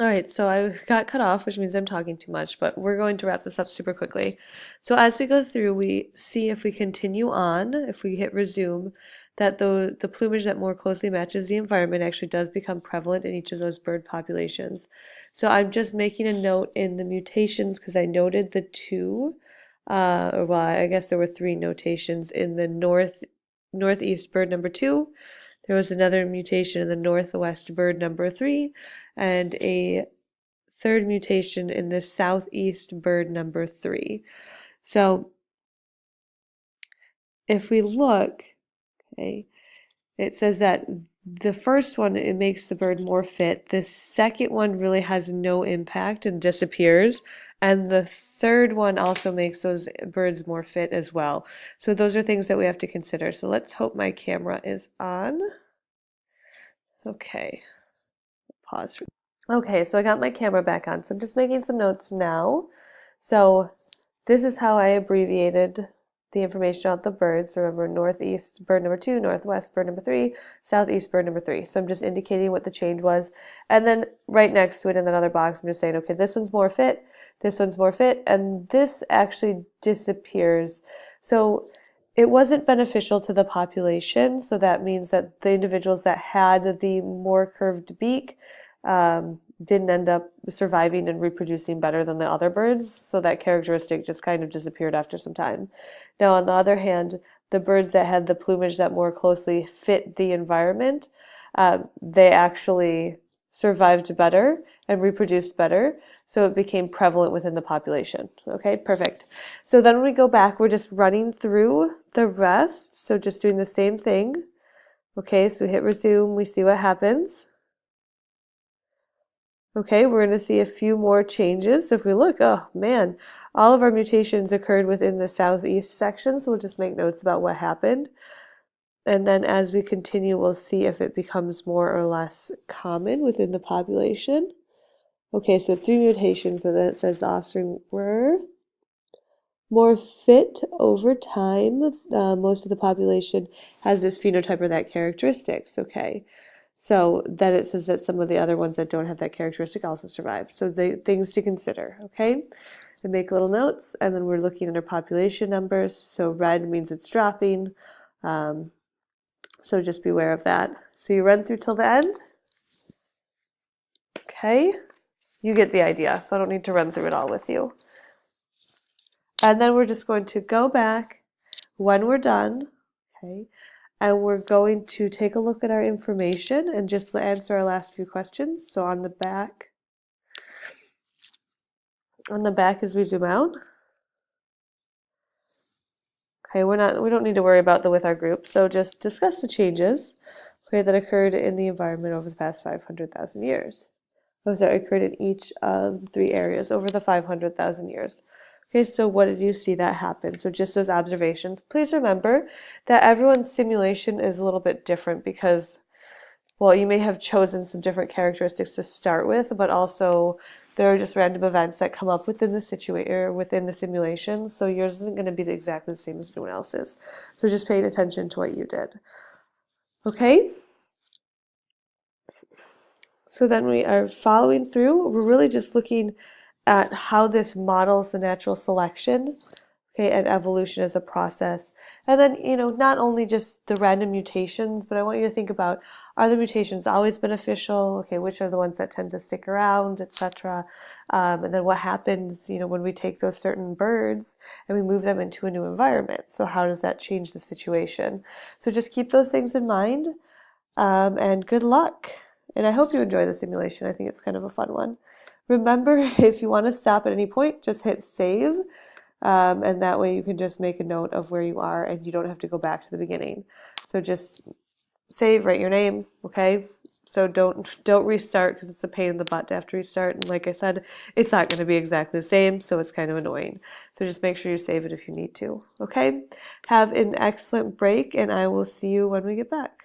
All right, so I got cut off, which means I'm talking too much, but we're going to wrap this up super quickly. So as we go through, we see if we continue on, if we hit resume, that the plumage that more closely matches the environment actually does become prevalent in each of those bird populations. So I'm just making a note in the mutations because I noted the two, or well, I guess there were three notations in the northeast bird number 2. There was another mutation in the northwest bird number 3, and a third mutation in the southeast bird number 3. So if we look, okay, it says that the first one, it makes the bird more fit. The second one really has no impact and disappears. And the third one also makes those birds more fit as well. So those are things that we have to consider. So let's hope my camera is on. Okay, pause. Okay, so I got my camera back on. So I'm just making some notes now. So this is how I abbreviated the information about the birds. So remember, northeast bird number 2, northwest bird number 3, southeast bird number 3. So I'm just indicating what the change was. And then right next to it in that other box, I'm just saying, okay, this one's more fit, this one's more fit, and this actually disappears. So it wasn't beneficial to the population. So that means that the individuals that had the more curved beak didn't end up surviving and reproducing better than the other birds, so that characteristic just kind of disappeared after some time. Now, on the other hand, the birds that had the plumage that more closely fit the environment, they actually survived better and reproduced better, so it became prevalent within the population. Okay, perfect. So then when we go back, we're just running through the rest, so just doing the same thing. Okay, so we hit resume, we see what happens. Okay, we're going to see a few more changes. So if we look, oh man, all of our mutations occurred within the southeast section, so we'll just make notes about what happened. And then as we continue, we'll see if it becomes more or less common within the population. Okay, so 3 mutations, but then it says the offspring were more fit over time. Most of the population has this phenotype or that characteristics. Okay. So then it says that some of the other ones that don't have that characteristic also survive. So the things to consider, okay? And make little notes, and then we're looking at our population numbers. So red means it's dropping. So just beware of that. So you run through till the end. Okay, you get the idea, so I don't need to run through it all with you. And then we're just going to go back when we're done, okay? And we're going to take a look at our information and just answer our last few questions. So on the back as we zoom out. Okay, we don't need to worry about the with our group. So just discuss the changes, okay, that occurred in the environment over the past 500,000 years. Oh, sorry, occurred in each of the 3 areas over the 500,000 years. Okay, so what did you see that happen? So just those observations. Please remember that everyone's simulation is a little bit different because, well, you may have chosen some different characteristics to start with, but also there are just random events that come up within the situation or within the simulation. So yours isn't going to be exactly the same as anyone else's. So just paying attention to what you did. Okay? So then we are following through. We're really just looking at how this models the natural selection, okay, and evolution as a process. And then, not only just the random mutations, but I want you to think about, are the mutations always beneficial? Okay, which are the ones that tend to stick around, etc. And then what happens, when we take those certain birds and we move them into a new environment? So how does that change the situation? So just keep those things in mind, and good luck. And I hope you enjoy the simulation. I think it's kind of a fun one. Remember, if you want to stop at any point, just hit save. And that way you can just make a note of where you are and you don't have to go back to the beginning. So just save, write your name, okay? So don't restart because it's a pain in the butt to have to restart. And like I said, it's not going to be exactly the same, so it's kind of annoying. So just make sure you save it if you need to, okay? Have an excellent break, and I will see you when we get back.